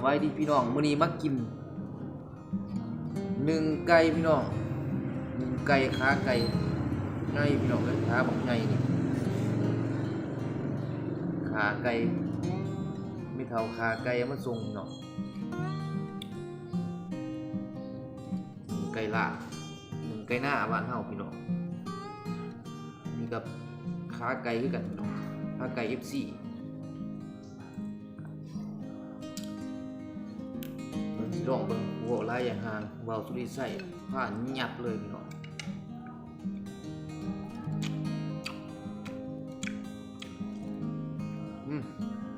บายดีพี่น้องมื้อนี้มากินหนึ่งไก่พี่น้องหนึ่งไก่ขาไก่ใหญ่พี่น้องเลยขาบักใหญ่นี่ขาไก่ไม่เท่าขาไก่เอามาส่งพี่น้องไก่ลาบหนึ่งไก่หน้าบ้านเฮาพี่น้องนี่กับขาไก่คือกันพี่น้องขาไก่ FCลองเบิ่งหัวลายอย่างห่างเบาสุริใส่ผ่านหยับเลยพี่น้อง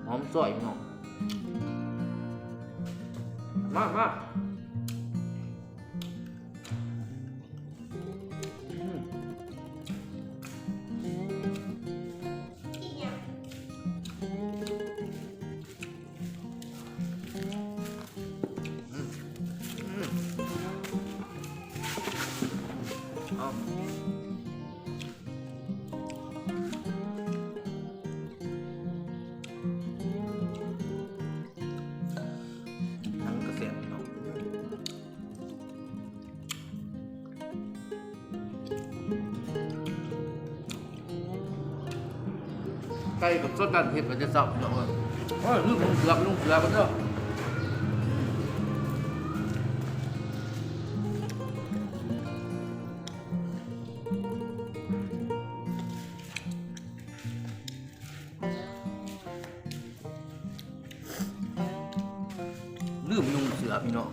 หอมซอยพี่น้องมาทั้งกระเสียนพี่น้องไก่กับซดกันเผ็ดมันจะสับพี่น้องเลยลืมลงเสือกันเถอะลืมนุ่งเสือพี่น้อง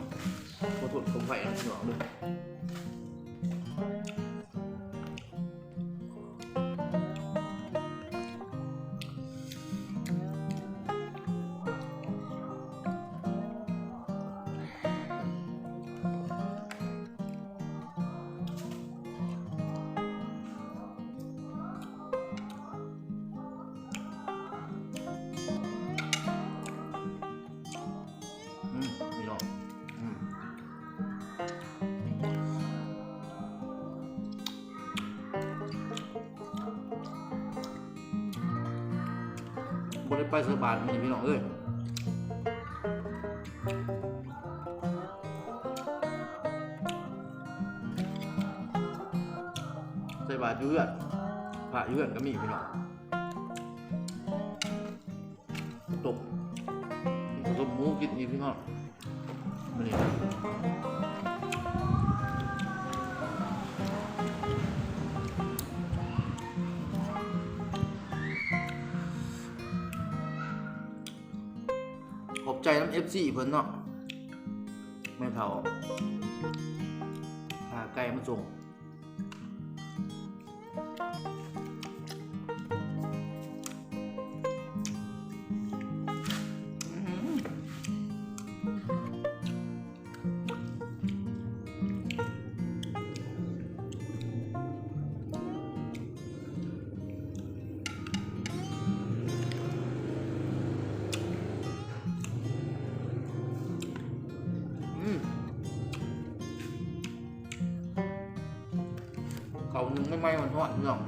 ขอโทษขออภัยนะพี่น้องด้วยพี่น้องบริไปเสือบานนี่พี่น้องเอ้ยใส่บาตรเยือดพระเยือดก็มีพี่น้องตบหมูกินอีกพี่น้องมานี่ขอบใจน้ำ FC เพิ่นเนาะแม่เฒ่าพาไก่มาส่งเขาหนึ่งไม่มันทอดพี่น้อง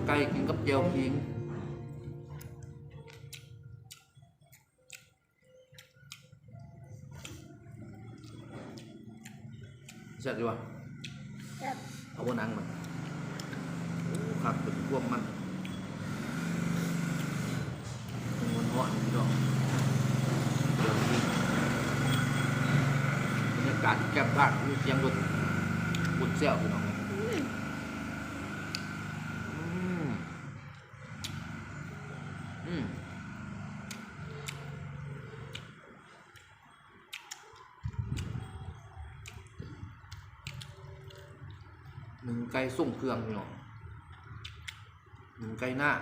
ไก่กินกับเจียวขิงเสร็จดีกว่าเอาบนนังมันขับเป็นพวกมันทอดพี่น้องบรรยากาศแก้มบ้านมีเสียงรถบุญเสี่ยวพี่น้องหนึ่งไก่ส่งเครื่องพี่น้องหนึ่งไก่หน้า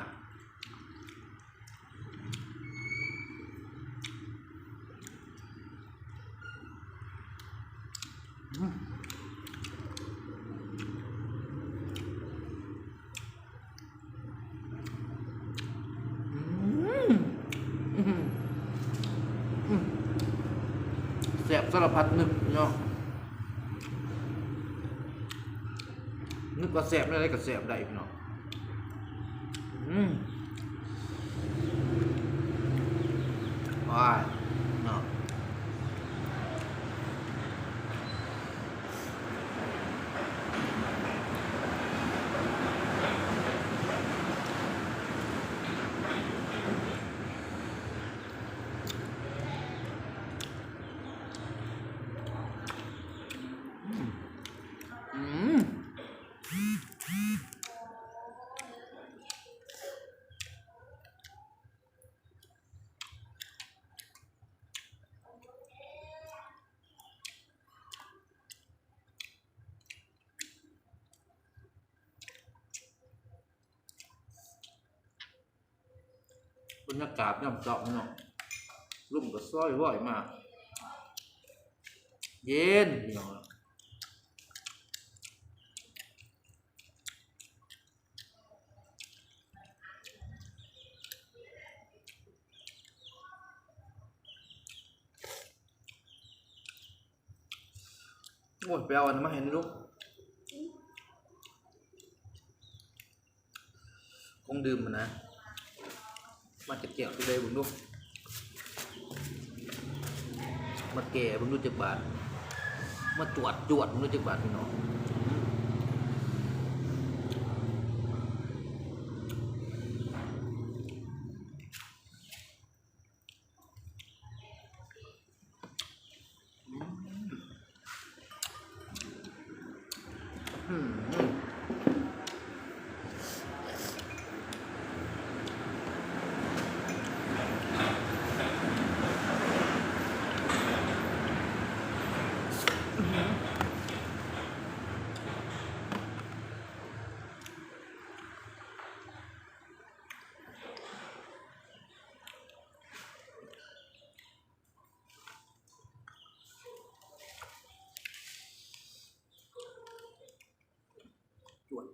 แซ่บสารพัดนึกเนาะ นึกว่าแสบได้ก็แสบได้พี่น้อง ว้ายเนาะบรรยากาศย่ำเจาะเนาะลุ่มก็ซ้อยว่อยมากเย็นเนาะโอ้ยไปเอาอันมาเห็นลูกคงดื่มมันนะมาจะเกี่ยวไปเลยบุญลูกมาแก่บุญลูกจักบาทมาจวดบุญลูกจักบาทพี่น้อง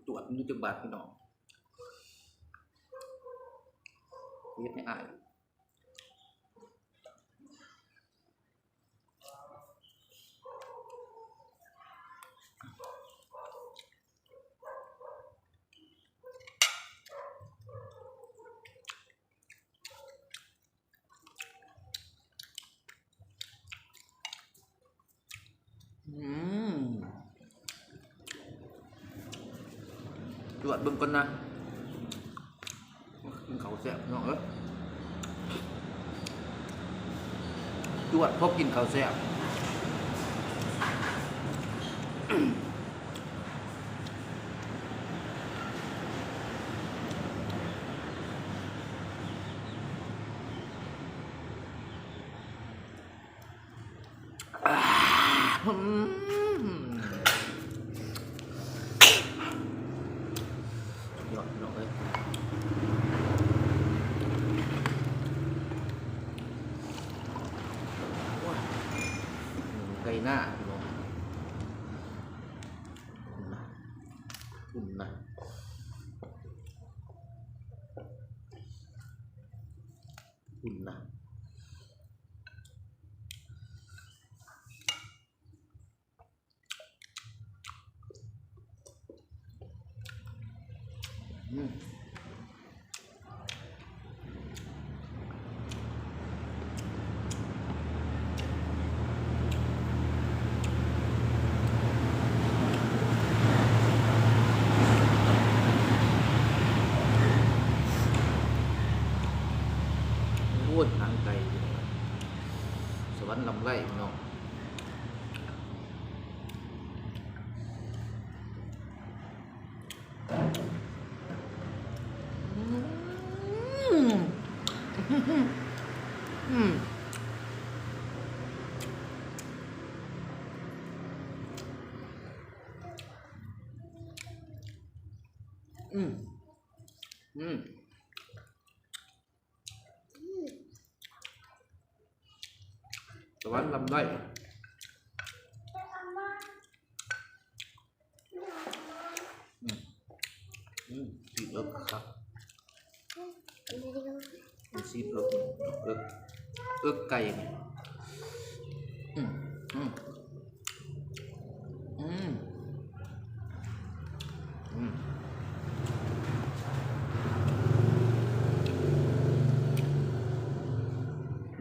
จวดมันจะบาดพี่น้องเฮ็ดให้อายจวดเบิ่งก่อนนะกินข้าวแซ่บเนาะจวดพบกินข้าวแซ่บยอดเนาะไก่หน้าพี่น้องอุ่นนะอุ่นนะโอ้ยทางไกลสวรรค์ลำไรพี่น้องสวรรค์ลำไรสีเอิบครับสีเอิบไก่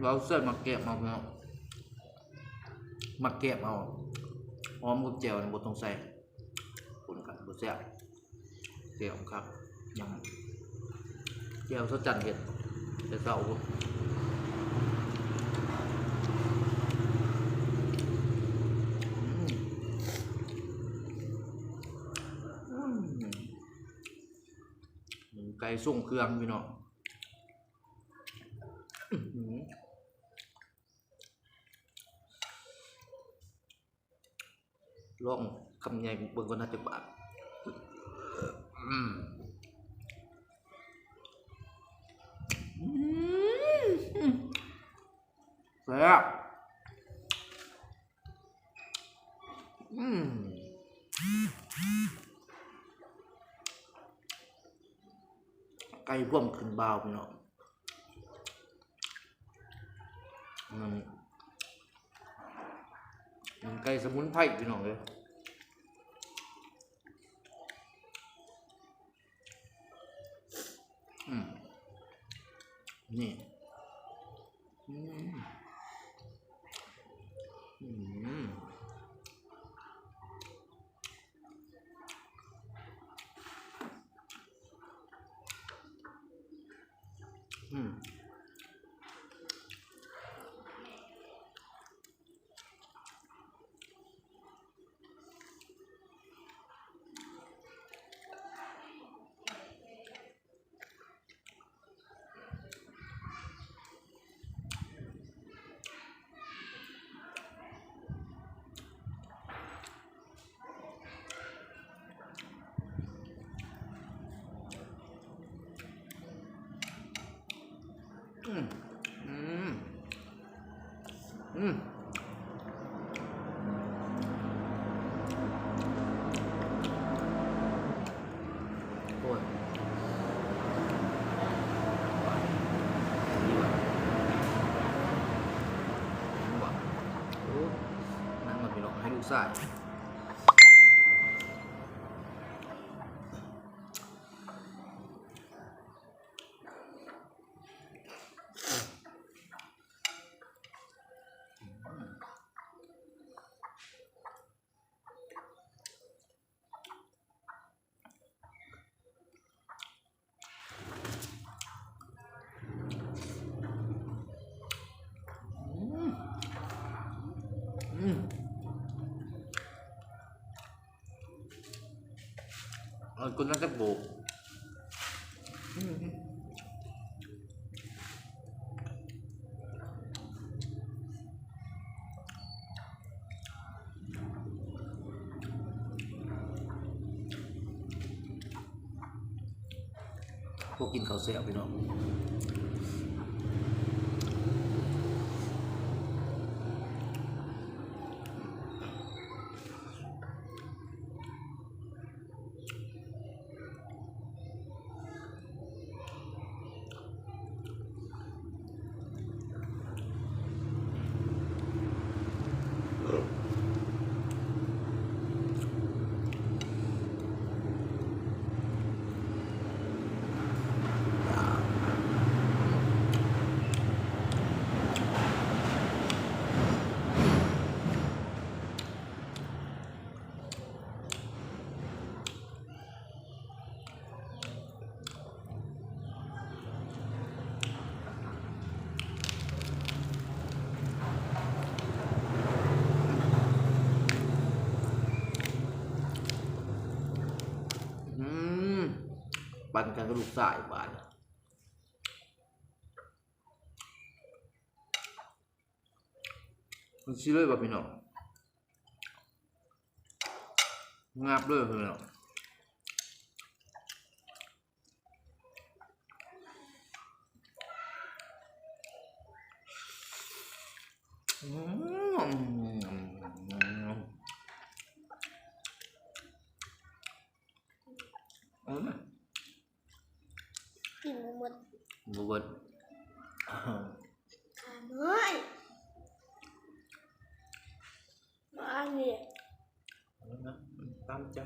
เราเส้นมาเก็บเอาเนาะมาเก็บเอาหอมกับเจียวบดตรงใส่คนกันบดแซ่บเจียวครับยังเจียวเขาจันเห็ดแต่เก่าไก่ส่งเครื่องพี่น้องลองคำใหญ่เบิ่งก็น่าจะบาดแซ่บไก่พ่วมขึ้นเบาพี่น้องมันไก่สมุนไพรพี่น้องเลยนี่โอ้ยนี่ว่ะนี่ว่ะโอ้นั่งมาพี่น้องให้ลูกซ่าคุณน่าจะโบกพวกกินข้าวเสียพี่น้องปั่นกันกระดูกสายบานมันชี้เลยป่ะพี่น้องงับเลยพี่น้องกินหมดบวชขาน้อยบ้านเนี่ยตามใจ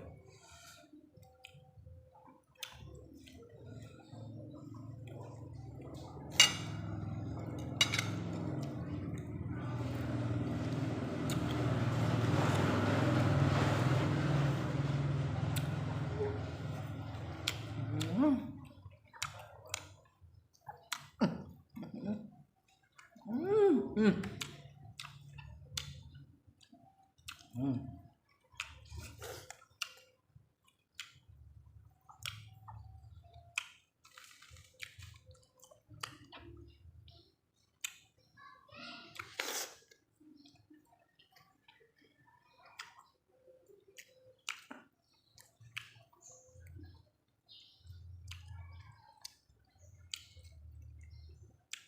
อืมอืม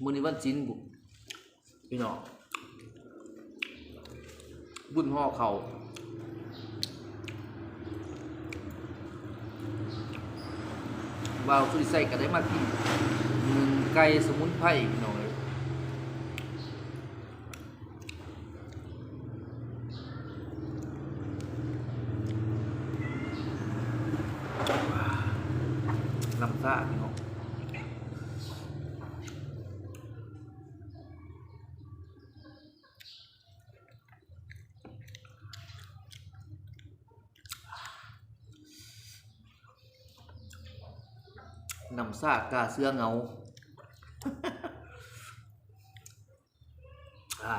มื้อนี้วันศีลบุพี่น้องบุญห่อเขาวว่าวสุริใส่ก็ได้มากินไก่สมุนไพรพี่น้องเอ้ยลำซ่าพี่น้องน้ำซ่ากาเสื้อเงา อ่า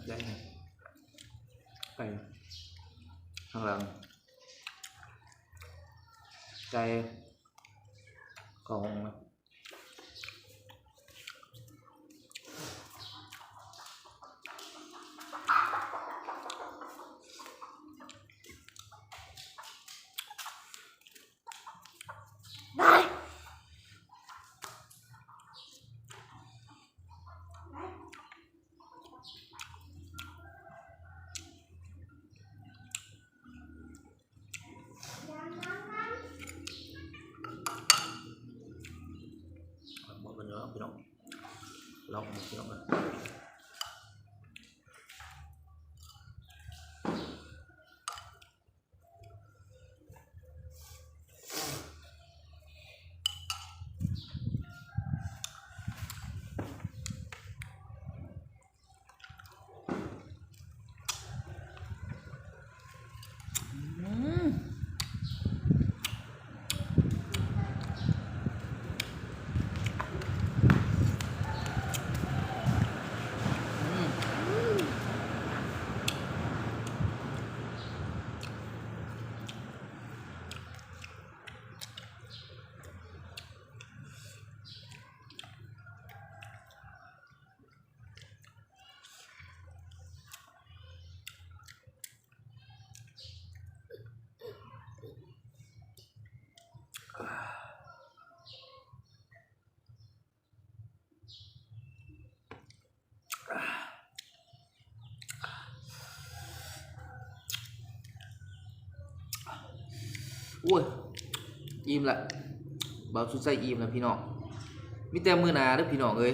ได้ไงไก่ข้างหลังไก่ของนะหมดไปเนื้อพี่น้องลองหมดพี่น้องนะอุ้ยอิ่มละบ่าวสุดใส่อิ่มแล้วพี่น้องมีแต่มื้อหน้าเด้อพี่น้องเอ้ย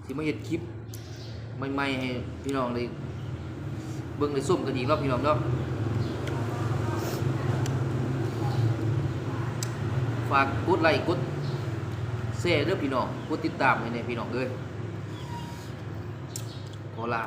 สิมาเฮ็ดคลิปใหม่ๆให้พี่น้องได้เบิ่งได้ชมกันอีกรอบพี่น้องเนาะฝากกดไลค์กดแชร์เด้อพี่น้องกดติดตามให้แน่พี่น้องเอ้ยขอลา